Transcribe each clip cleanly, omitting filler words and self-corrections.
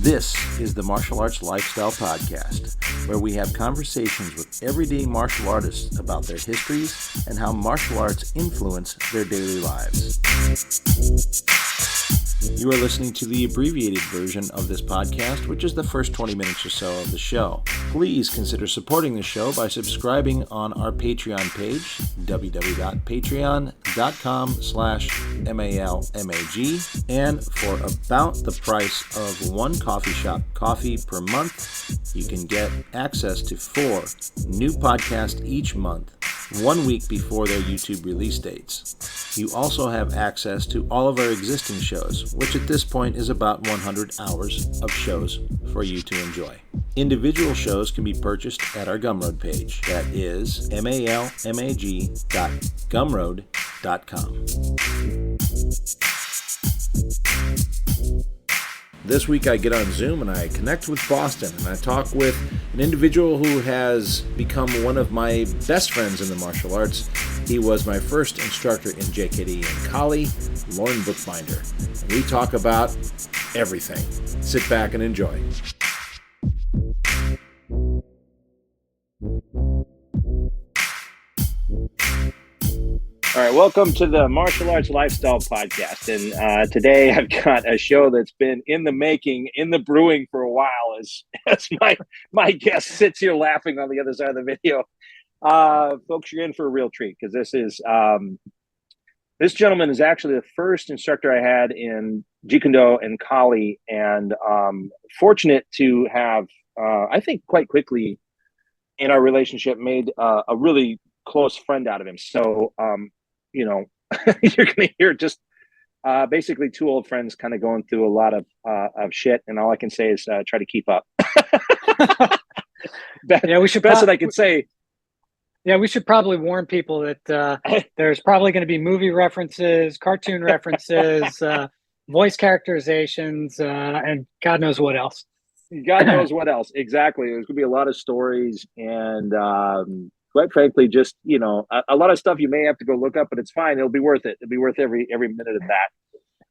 This is the Martial Arts Lifestyle Podcast, where we have conversations with everyday martial artists about their histories and how martial arts influence their daily lives. You are listening to the abbreviated version of this podcast, which is the first 20 minutes or so of the show. Please consider supporting the show by subscribing on our Patreon page, www.patreon.com/MALMAG, and for about the price of one coffee shop coffee per month, you can get access to 4 new podcasts each month, 1 week before their YouTube release dates. You also have access to all of our existing shows, which at this point is about 100 hours of shows for you to enjoy. Individual shows can be purchased at our Gumroad page. That is malmag.gumroad.com. This week I get on Zoom and I connect with Boston and I talk with an individual who has become one of my best friends in the martial arts. He was my first instructor in JKD and Loren Bookbinder. And we talk about everything. Sit back and enjoy. All right, welcome to the Martial Arts Lifestyle Podcast. And today I've got a show that's been in the making, in the brewing for a while as my guest sits here laughing on the other side of the video. Folks, you're in for a real treat because this gentleman is actually the first instructor I had in Jeet and Kali, and fortunate to have, I think quite quickly in our relationship, made a really close friend out of him. So, you're going to hear just basically 2 old friends kind of going through a lot of shit, and all I can say is try to keep up. Yeah, we should. Best that I can say. Yeah, we should probably warn people that there's probably going to be movie references, cartoon references, voice characterizations, and God knows what else. God knows what else. Exactly. There's going to be a lot of stories and, quite frankly, just, a lot of stuff you may have to go look up, but it's fine. It'll be worth it. It'll be worth every minute of that.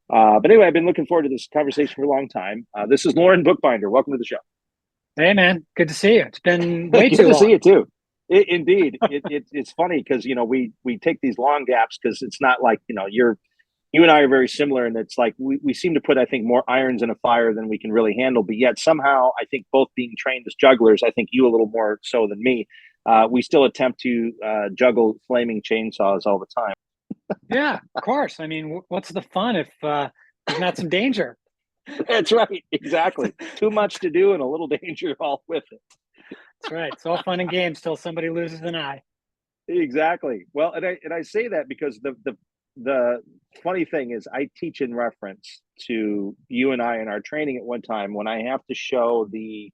But anyway, I've been looking forward to this conversation for a long time. This is Loren Bookbinder. Welcome to the show. Hey, man. Good to see you. It's been way too long. Good to see you, too. Indeed. It's funny because, we take these long gaps because it's not like, you and I are very similar, and it's like we seem to put, I think, more irons in a fire than we can really handle. But yet somehow, I think both being trained as jugglers, I think you a little more so than me, we still attempt to juggle flaming chainsaws all the time. Yeah, of course. I mean, what's the fun if there's not some danger? That's right. Exactly. Too much to do and a little danger all with it. That's right. It's all fun and games till somebody loses an eye. Exactly. Well, and I say that because the funny thing is I teach in reference to you and I in our training at one time when I have to show the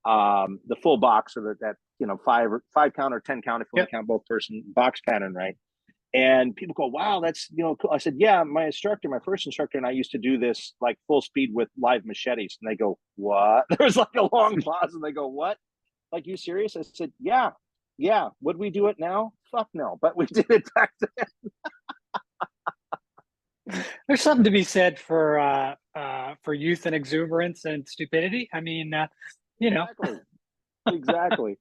full box or that 5 count or 10 count if you want to count both person box pattern, right? And people go, wow, that's cool. I said, yeah, my first instructor and I used to do this like full speed with live machetes. And they go, what? There was like a long pause and they go, what? Like, you serious? I said, yeah. Would we do it now? Fuck no, but we did it back then. There's something to be said for youth and exuberance and stupidity. I mean, Exactly.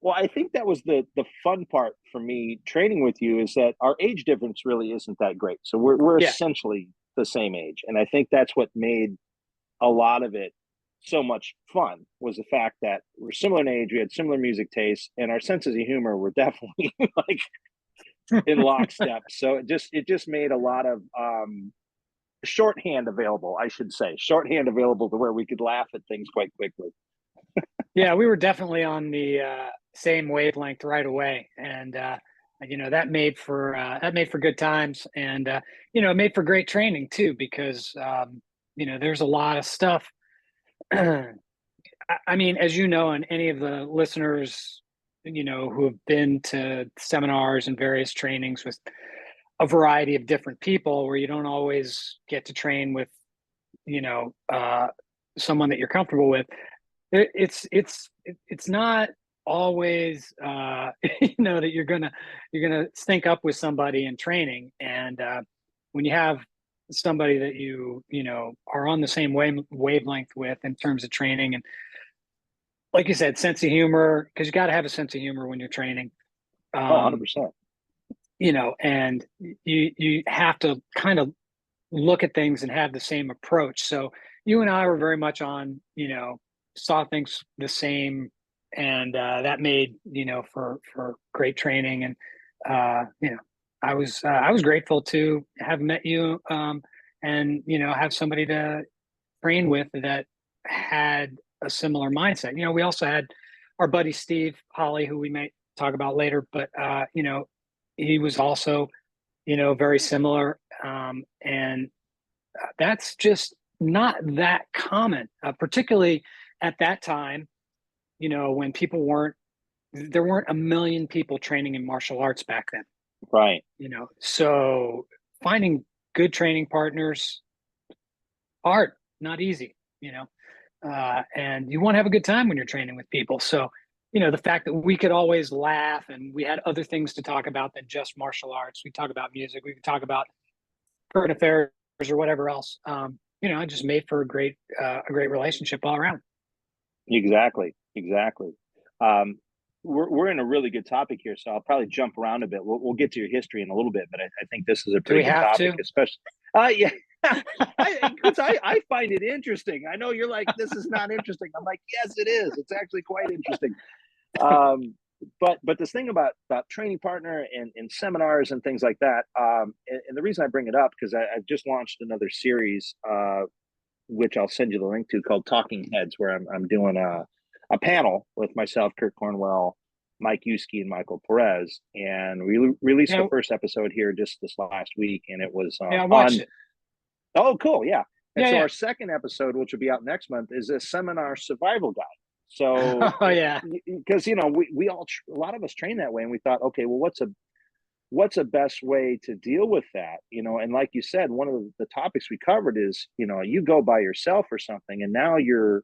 Well, I think that was the fun part for me training with you is that our age difference really isn't that great. So we're essentially the same age. And I think that's what made a lot of it so much fun, was the fact that we're similar in age, we had similar music tastes, and our senses of humor were definitely like in lockstep. So it just made a lot of shorthand available, I should say. Shorthand available to where we could laugh at things quite quickly. Yeah, we were definitely on the same wavelength right away, and that made for good times, and it made for great training too, because there's a lot of stuff. I mean, as you know, and any of the listeners, who have been to seminars and various trainings with a variety of different people, where you don't always get to train with, someone that you're comfortable with. It's not always that you're gonna sync up with somebody in training, and when you have somebody that you know are on the same wavelength with in terms of training. And like you said, sense of humor, because you got to have a sense of humor when you're training. Oh, 100%. You know, and you have to kind of look at things and have the same approach. So you and I were very much on, you know, saw things the same, and that made, you know, for great training. And you know, I was grateful to have met you, and you know, have somebody to train with that had a similar mindset. You know, we also had our buddy Steve Holly, who we may talk about later, but you know, he was also, you know, very similar, and that's just not that common, particularly at that time. You know, when there weren't a million people training in martial arts back then. Right. You know, so finding good training partners, hard, not easy. You know, and you want to have a good time when you're training with people. So, you know, the fact that we could always laugh and we had other things to talk about than just martial arts. We talk about music. We could talk about current affairs or whatever else. You know, it just made for a great relationship all around. Exactly. Exactly. We're in a really good topic here, so I'll probably jump around a bit. We'll get to your history in a little bit, but I think this is a pretty good topic, especially. Yeah, I find it interesting. I know you're like, this is not interesting. I'm like, yes, it is. It's actually quite interesting. But this thing about training partner and seminars and things like that, and the reason I bring it up, because I've just launched another series, which I'll send you the link to, called Talking Heads, where I'm doing a panel with myself, Kurt Cornwell, Mike Yuski, and Michael Perez, and we released the first episode here just this last week, and it was I watched it. Oh, cool, yeah. And so our second episode, which will be out next month, is a seminar survival guide. So, because you know, we all a lot of us train that way, and we thought, okay, well, what's a best way to deal with that, you know? And like you said, one of the topics we covered is, you know, you go by yourself or something, and now you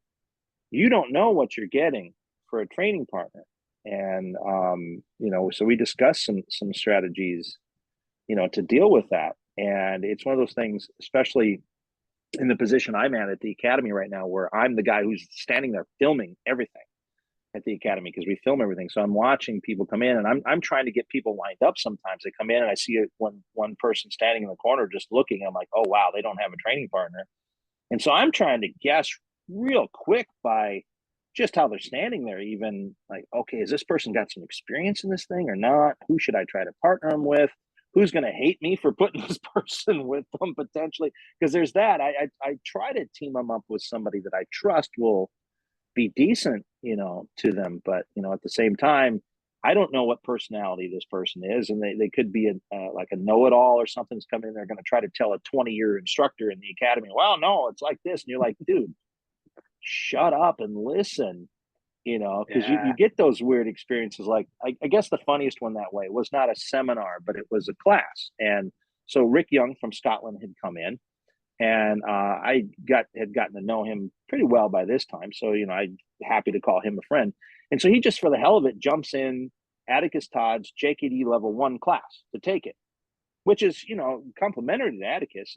don't know what you're getting for a training partner. And you know, so we discussed some strategies, you know, to deal with that. And it's one of those things, especially in the position I'm at the academy right now, where I'm the guy who's standing there filming everything at the academy, because we film everything. So I'm watching people come in, and I'm trying to get people lined up. Sometimes they come in and I see one person standing in the corner just looking. I'm like, oh wow, they don't have a training partner. And so I'm trying to guess real quick by just how they're standing there, even like, okay, has this person got some experience in this thing or not? Who should I try to partner them with? Who's going to hate me for putting this person with them potentially? Because there's that. I try to team them up with somebody that I trust will be decent, you know, to them. But, you know, at the same time, I don't know what personality this person is. And they could be like a know-it-all or something's coming in. They're going to try to tell a 20-year instructor in the academy, well, no, it's like this. And you're like, dude, shut up and listen, you know, because you get those weird experiences. Like, I guess the funniest one that way was not a seminar, but it was a class. And so Rick Young from Scotland had come in, and I had gotten to know him pretty well by this time. So, you know, I'm happy to call him a friend. And so he just, for the hell of it, jumps in Atticus Todd's JKD level 1 class to take it, which is, you know, complimentary to Atticus.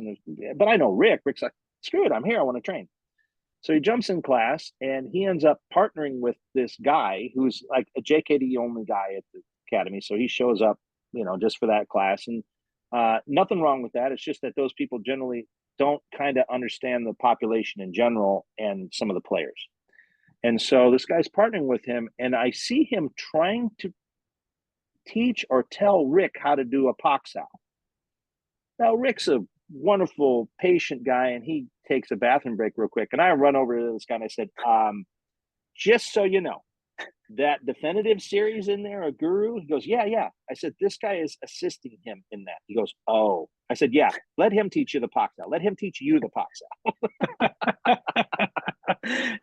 But I know Rick's like, screw it, I'm here, I want to train. So he jumps in class, and he ends up partnering with this guy who's like a JKD only guy at the academy. So he shows up, you know, just for that class. And nothing wrong with that. It's just that those people generally don't kind of understand the population in general and some of the players. And so this guy's partnering with him, and I see him trying to teach or tell Rick how to do a Paksao. Now, Rick's a wonderful, patient guy, and he takes a bathroom break real quick. And I run over to this guy and I said, just so you know, that definitive series in there, a guru? He goes, yeah. I said, this guy is assisting him in that. He goes, oh. I said, yeah, let him teach you the Paksao. Let him teach you the Paksao.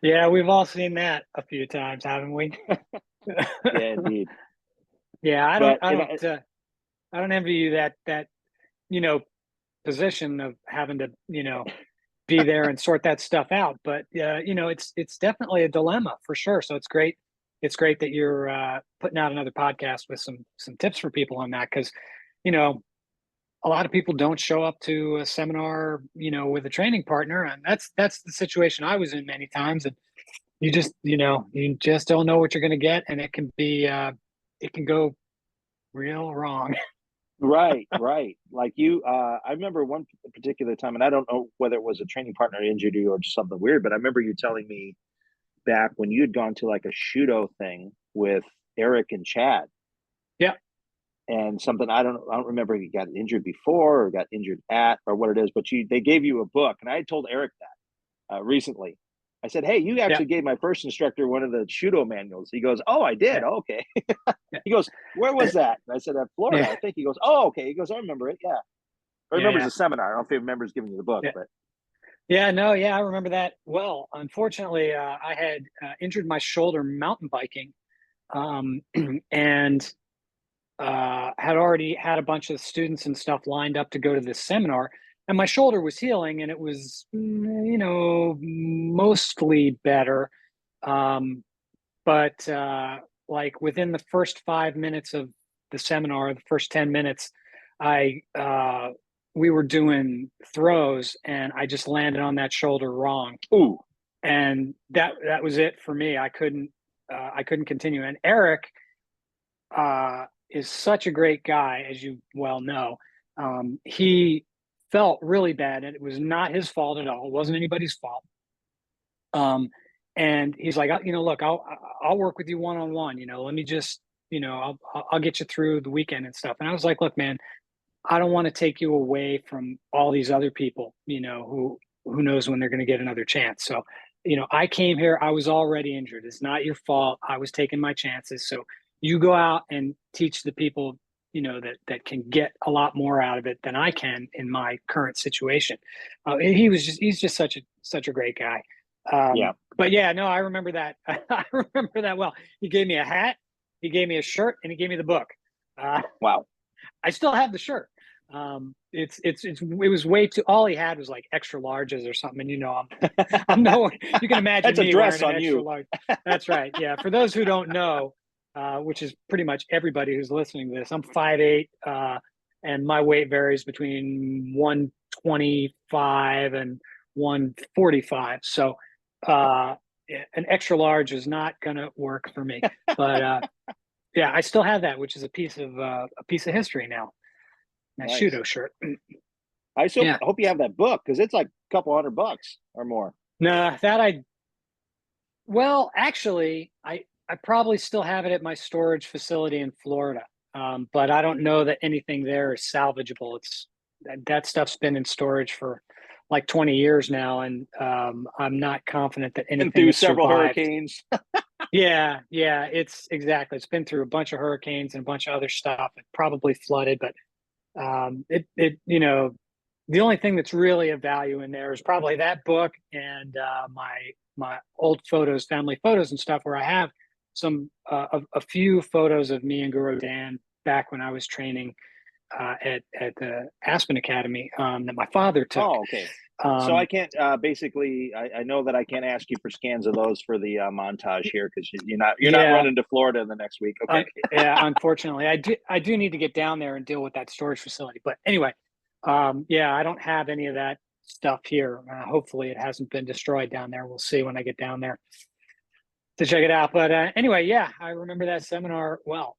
Yeah, we've all seen that a few times, haven't we? Yeah, indeed. Yeah, I don't envy you that you know, position of having to, you know, be there and sort that stuff out. But you know, it's definitely a dilemma for sure. So it's great that you're putting out another podcast with some tips for people on that, because, you know, a lot of people don't show up to a seminar, with a training partner, and that's the situation I was in many times. And you just don't know what you're going to get, and it can go real wrong. Right, right. Like I remember one particular time, and I don't know whether it was a training partner injured you or just something weird, but I remember you telling me back when you had gone to like a Shudo thing with Eric and Chad. Yeah, And something I don't remember if you got injured before or got injured at or what it is, but they gave you a book, and I had told Eric that recently. I said, "Hey, you yeah, actually gave my first instructor one of the Shudo manuals." He goes, "Oh, I did. yeah, Oh, okay." yeah. He goes, "Where was And, that?" And I said, "At Florida, yeah, I think." He goes, "Oh, okay." He goes, "I remember it. Yeah, I yeah, remember yeah, the seminar. I don't know if he remembers giving you the book, yeah. but Yeah, no, yeah, I remember that well. Unfortunately, I had injured my shoulder mountain biking, um, and had already had a bunch of students and stuff lined up to go to this seminar, and my shoulder was healing, and it was, mostly better. Um, but like within the first 5 minutes of the seminar, the first 10 minutes, I we were doing throws, and I just landed on that shoulder wrong, ooh, and that was it for me. I couldn't continue. And Eric is such a great guy, as you well know. He felt really bad, and it was not his fault at all. It wasn't anybody's fault. Um, and he's like, look, I'll work with you one on one. Let me just, I'll get you through the weekend and stuff. And I was like, look, man, I don't want to take you away from all these other people, who knows when they're going to get another chance. So, I came here, I was already injured. It's not your fault. I was taking my chances. So you go out and teach the people, that can get a lot more out of it than I can in my current situation. He's just such a great guy. yeah, But yeah, no, I remember that. I remember that well. He gave me a hat, he gave me a shirt, and he gave me the book. Uh, wow, I still have the shirt. It was way too. All he had was like extra larges or something, and I'm no. You can imagine that's a me dress wearing an on extra you. large. That's right. Yeah. For those who don't know, which is pretty much everybody who's listening to this, I'm 5'8", and my weight varies between 125 and 145. So, an extra large is not going to work for me. But yeah, I still have that, which is a piece of history now. That Nice. Shudo shirt. I so Yeah. hope you have that book because it's like a couple $100 or more. No, well, actually, I probably still have it at my storage facility in Florida. But I don't know that anything there is salvageable. That stuff's been in storage for like 20 years now, and I'm not confident that And anything through has several survived. hurricanes. Yeah, yeah, it's been through a bunch of hurricanes and a bunch of other stuff. It probably flooded, but the only thing that's really of value in there is probably that book and my old photos, family photos and stuff, where I have a few photos of me and Guru Dan back when I was training at the Aspen Academy, that my father took. Oh, okay. So I Um, can't basically. I know that I can't ask you for scans of those for the montage here because you're not yeah, running to Florida in the next week. Okay. yeah. Unfortunately, I do need to get down there and deal with that storage facility. But anyway, yeah, I don't have any of that stuff here. Hopefully, it hasn't been destroyed down there. We'll see when I get down there to check it out. But anyway, yeah, I remember that seminar well,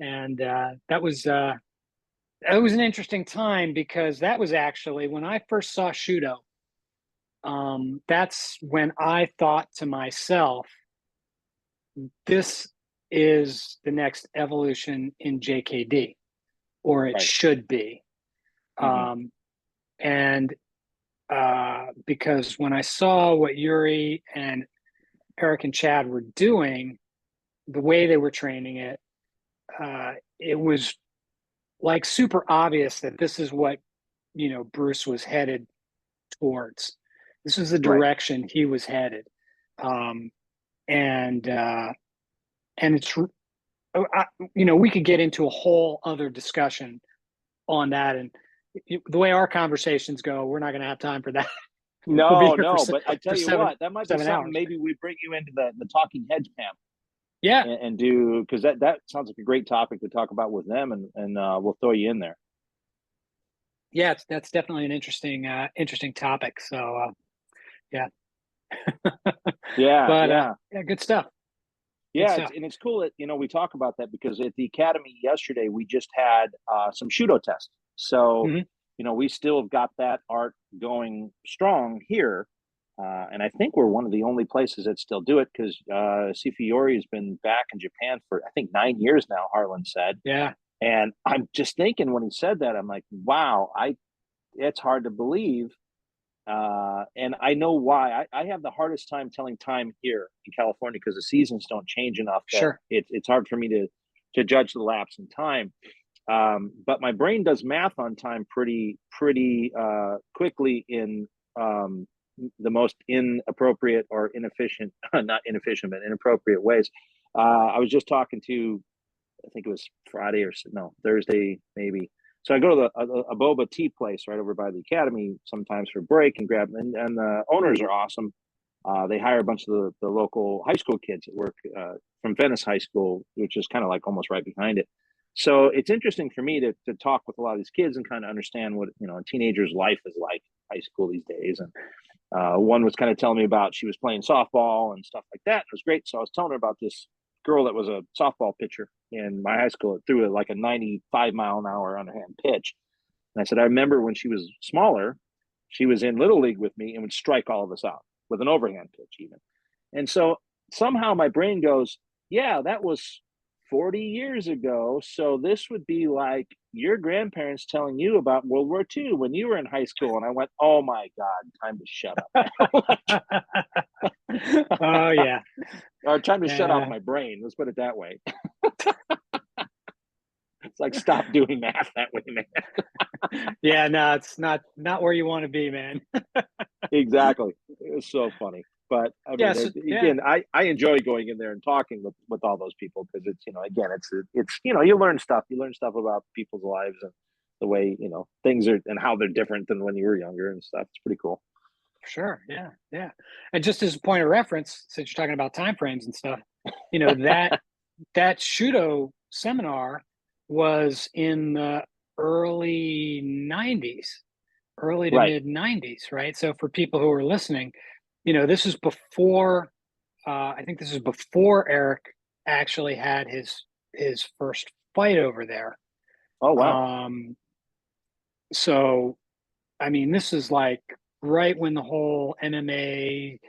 and that was an interesting time because that was actually when I first saw Shudo. That's when I thought to myself, this is the next evolution in JKD, or it Right. should be. Hmm. Um, and because when I saw what Yuri and Eric and Chad were doing, the way they were training it, it was like super obvious that this is what Bruce was headed towards. This is the Right. direction he was headed, um, and it's we could get into a whole other discussion on that, and the way our conversations go, we're not going to have time for that. We'll be No, here no, but I tell for you seven what, that might be seven something. hours. Maybe we bring you into the talking heads panel. Yeah. and do, because that sounds like a great topic to talk about with them, and we'll throw you in there. Yeah, that's definitely an interesting topic. So yeah. Yeah, But yeah. yeah, good stuff. Good Yeah, stuff. it's cool that we talk about that, because at the academy yesterday we just had some Shudo tests. So Hmm. we still have got that art going strong here, and I think we're one of the only places that still do it, because Sifiori has been back in Japan for I think 9 years now. Harlan said, Yeah. and I'm just thinking when he said that, I'm like, wow, it's hard to believe. And I know why. I have the hardest time telling time here in California, because the seasons don't change enough that Sure. it's hard for me to judge the lapse in time. But my brain does math on time pretty quickly in the most inappropriate or inefficient, not inefficient, but inappropriate ways. I was just talking to, I think it was Friday or no, Thursday maybe. So I go to a boba tea place right over by the academy sometimes for break and grab, and the owners are awesome. They hire a bunch of the local high school kids that work from Venice High School, which is kind of like almost right behind it. So it's interesting for me to talk with a lot of these kids and kind of understand what a teenager's life is like in high school these days. And one was kind of telling me about, she was playing softball and stuff like that. It was great. So I was telling her about this girl that was a softball pitcher in my high school. It threw like a 95-mile-an-hour underhand pitch. And I said, I remember when she was smaller, she was in Little League with me and would strike all of us out with an overhand pitch even. And so somehow my brain goes, yeah, that was 40 years ago. So this would be like your grandparents telling you about World War II when you were in high school. And I went, oh my God, time to shut up. Oh yeah. Or time to shut off Yeah. my brain. Let's put it that way. It's like, stop doing math that way, man. Yeah, no, it's not where you want to be, man. Exactly. It was so funny. But I Yeah, mean, so, yeah, again, I enjoy going in there and talking with all those people, because it's, again, it's you learn stuff. You learn stuff about people's lives and the way, things are and how they're different than when you were younger and stuff. It's pretty cool. sure. Yeah, yeah. And just as a point of reference, since you're talking about time frames and stuff, that Shudo seminar was in the early 90s, early to Right. mid 90s, right? So for people who are listening, this is before I think this is before Eric actually had his first fight over there. Oh, wow. So I mean, this is like right when the whole MMA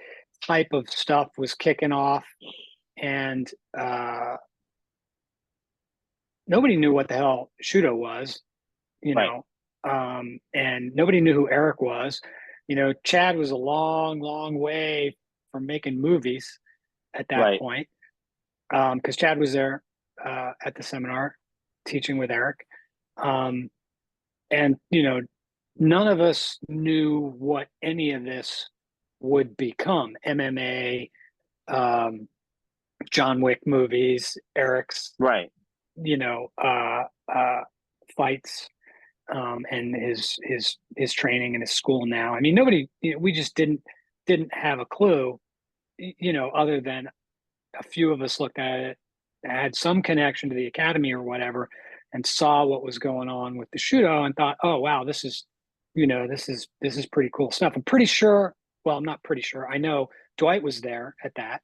type of stuff was kicking off, and nobody knew what the hell Shudo was, you Right. know, and nobody knew who Eric was. Chad was a long, long way from making movies at that Right. point, because Chad was there at the seminar teaching with Eric. And none of us knew what any of this would become. MMA, John Wick movies, Eric's, Right. you know, uh, uh, fights, and his training and his school now. I mean, nobody, we just didn't have a clue, other than a few of us looked at it, had some connection to the academy or whatever, and saw what was going on with the Shudo and thought, oh wow, this is pretty cool stuff. I'm pretty sure. Well, I'm not pretty sure. I know Dwight was there at that,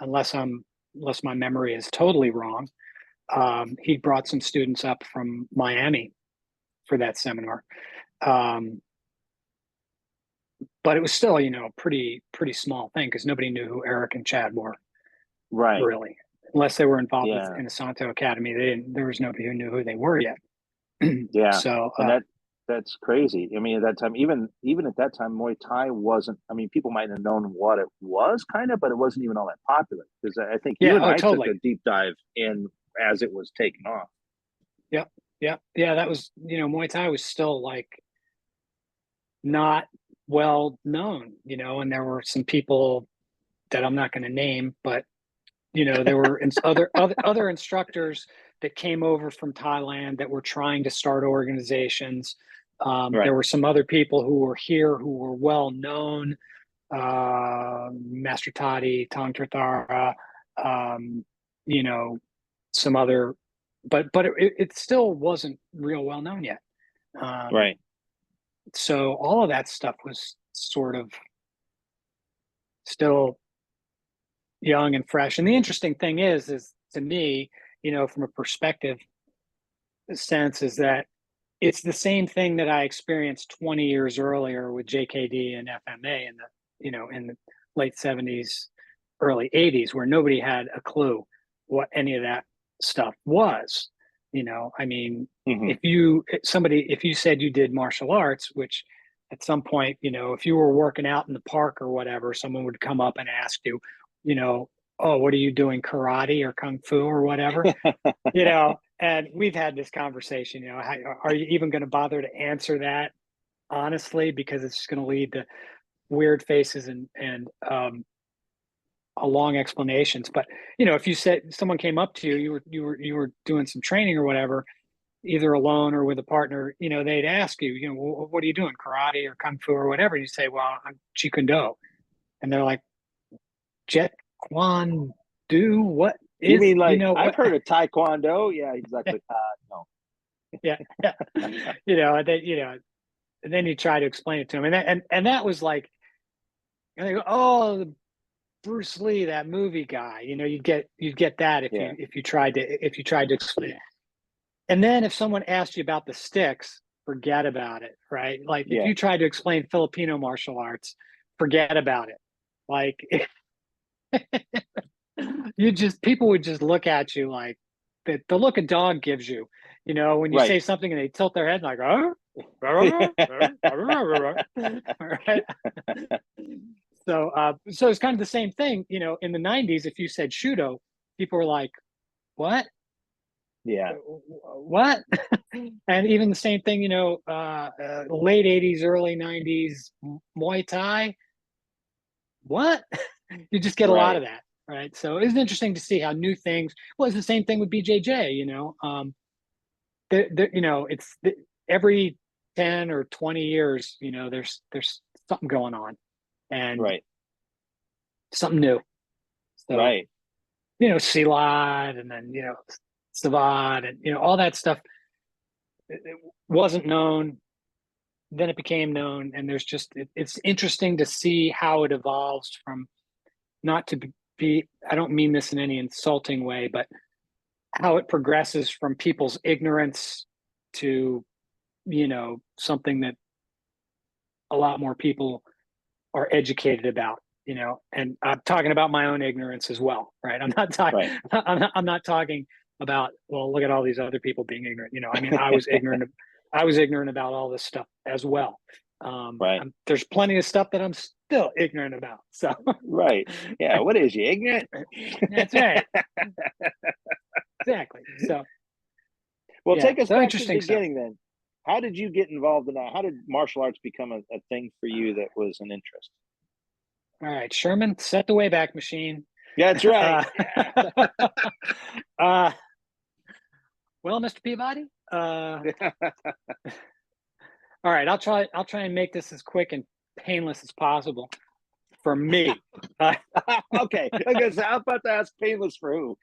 unless my memory is totally wrong. He brought some students up from Miami for that seminar, um, but it was still, a pretty small thing because nobody knew who Eric and Chad were, Right. really, unless they were involved with Yeah. Inosanto Academy. There was nobody who knew who they were yet. Yeah. So And that's crazy. I mean, at that time, even at that time, Muay Thai wasn't. I mean, people might have known what it was, kind of, but it wasn't even all that popular. Because I think you yeah, and oh, I took totally. a deep dive in as it was taking off. Yep, yep, yeah. That was, Muay Thai was still like not well known, and there were some people that I'm not going to name, but there were other instructors that came over from Thailand that were trying to start organizations. There Right. were some other people who were here who were well known, Master Toddy, Tong Terthara, you know, some other, but it still wasn't real well known yet. Right. So all of that stuff was sort of still young and fresh. And the interesting thing is to me, you know, from a perspective sense, is that it's the same thing that I experienced 20 years earlier with JKD and FMA in the, you know, in the late 70s, early 80s, where nobody had a clue what any of that stuff was. You know, I mean, Hmm. if you said you did martial arts, which at some point, you know, if you were working out in the park or whatever, someone would come up and ask you, you know, oh, what are you doing, karate or kung fu or whatever? You know, and we've had this conversation, you know, are you even going to bother to answer that honestly, because it's just going to lead to weird faces and long explanations. But you know, if you said someone came up to you, you were doing some training or whatever, either alone or with a partner, you know, they'd ask you, you know, what are you doing, karate or kung fu or whatever? And you say, well, I'm Jeet Kune Do, and they're like, Jet Kwan Do, what You is, mean you like know, I've what? heard of Taekwondo? Yeah, exactly. No. Yeah, yeah, you know, and then, you know, and then you try to explain it to them, and that was like, and they go, oh, the Bruce Lee, that movie guy, you know, you'd get that Yeah, if you tried to explain it. And then if someone asked you about the sticks, forget about it, right? Like if yeah, you tried to explain Filipino martial arts, forget about it. Like you just people would just look at you like the look a dog gives you, you know, when you right. say something and they tilt their head like, oh, right? So it's kind of the same thing, you know, in the 90s, if you said Shudo, people were like, what? Yeah, What? And even the same thing, you know, late 80s, early 90s, Muay Thai, what? You just get a lot right. of that, right? So it's interesting to see how new things, well, it's the same thing with BJJ, you know, you know, every 10 or 20 years, you know, there's something going on and Right. something new. So, Right. you know, Silat and then, you know, Savad and, you know, all that stuff, it wasn't known. Then it became known. And there's just, it's interesting to see how it evolves from not to be, I don't mean this in any insulting way, but how it progresses from people's ignorance to, you know, something that a lot more people are educated about, you know, and I'm talking about my own ignorance as well, right? I'm not talking, Right. I'm not talking about, well, look at all these other people being ignorant. You know, I mean, I was ignorant about all this stuff as well. Right. There's plenty of stuff that I'm still ignorant about. So Right. Yeah. What is you ignorant? that's right. Exactly. So Well, yeah, take us so back to the interesting stuff. beginning then. How did you get involved in that? How did martial arts become a thing for you that was an interest? All right, Sherman, set the Wayback Machine. Yeah, that's right. uh, Yeah. uh, well, Mr. Peabody, all right, I'll try and make this as quick and painless as possible for me. Okay. I guess how about to ask painless for who?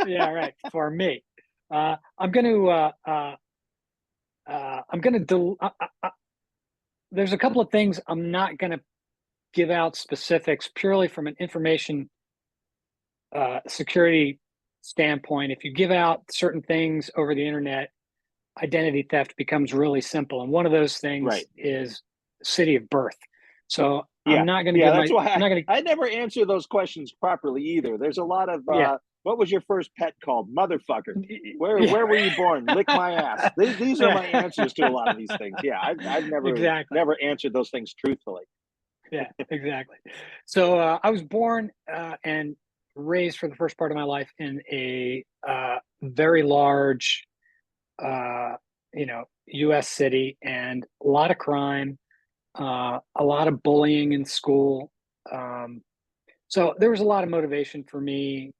Yeah, right. For me, I'm going to I'm going to there's a couple of things I'm not going to give out specifics purely from an information security standpoint. If you give out certain things over the internet, identity theft becomes really simple. And one of those things Right. is city of birth. So I'm Yeah. not going to Yeah. give That's my, why I'm not going to, I never answer those questions properly either. There's a lot of yeah, what was your first pet called? Motherfucker. yeah, Where were you born? Lick my ass. These are my yeah, answers to a lot of these things. Yeah, I've exactly. never answered those things truthfully. Yeah, exactly. So I was born and raised for the first part of my life in a very large, you know, U.S. city, and a lot of crime, a lot of bullying in school. Um, so there was a lot of motivation for me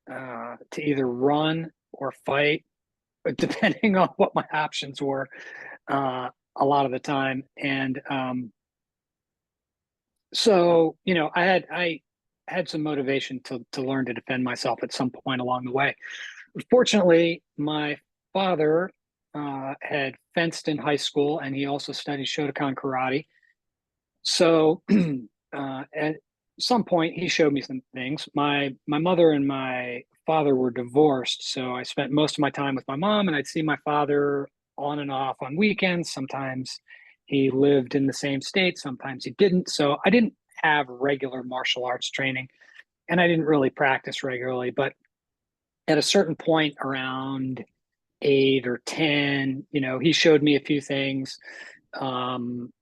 to either run or fight, depending on what my options were. A lot of the time, and so you know, had some motivation to learn to defend myself at some point along the way. Fortunately, my father had fenced in high school, and he also studied Shotokan karate. So at some point, he showed me some things. My mother and my father were divorced, so I spent most of my time with my mom, and I'd see my father on and off on weekends. Sometimes he lived in the same state, sometimes he didn't. So I didn't have regular martial arts training, and I didn't really practice regularly. But at a certain point, around 8 or 10, he showed me a few things. And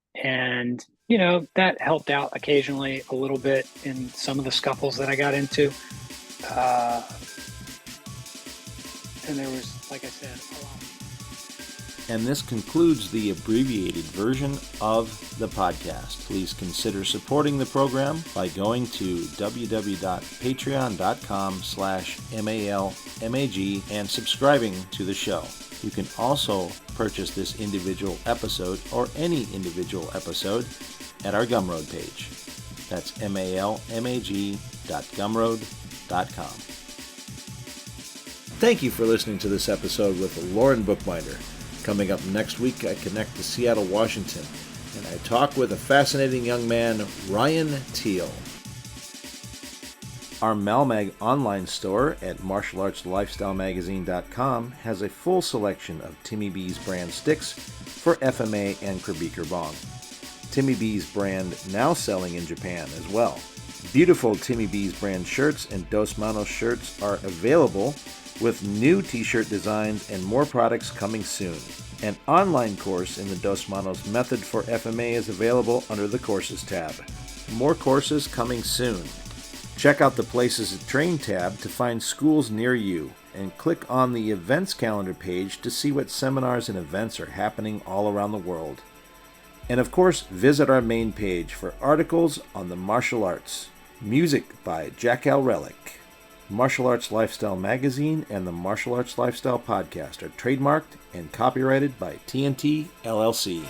that helped out occasionally a little bit in some of the scuffles that I got into. And there was, like I said, a lot. And this concludes the abbreviated version of the podcast. Please consider supporting the program by going to www.patreon.com/MALMAG and subscribing to the show. You can also purchase this individual episode or any individual episode at our Gumroad page. That's malmag.gumroad.com. Thank you for listening to this episode with Loren Bookbinder. Coming up next week, I connect to Seattle, Washington, and I talk with a fascinating young man, Ryan Teal. Our Malmag online store at martialartslifestylemagazine.com has a full selection of Timmy B's brand sticks for FMA and Krabiker Bong. Timmy B's brand now selling in Japan as well. Beautiful Timmy B's brand shirts and Dos Manos shirts are available, with new t-shirt designs and more products coming soon. An online course in the Dos Manos method for FMA is available under the Courses tab. More courses coming soon. Check out the Places to Train tab to find schools near you, and click on the events calendar page to see what seminars and events are happening all around the world. And of course, visit our main page for articles on the martial arts. Music by Jackal Relic. Martial Arts Lifestyle Magazine and the Martial Arts Lifestyle Podcast are trademarked and copyrighted by TNT LLC.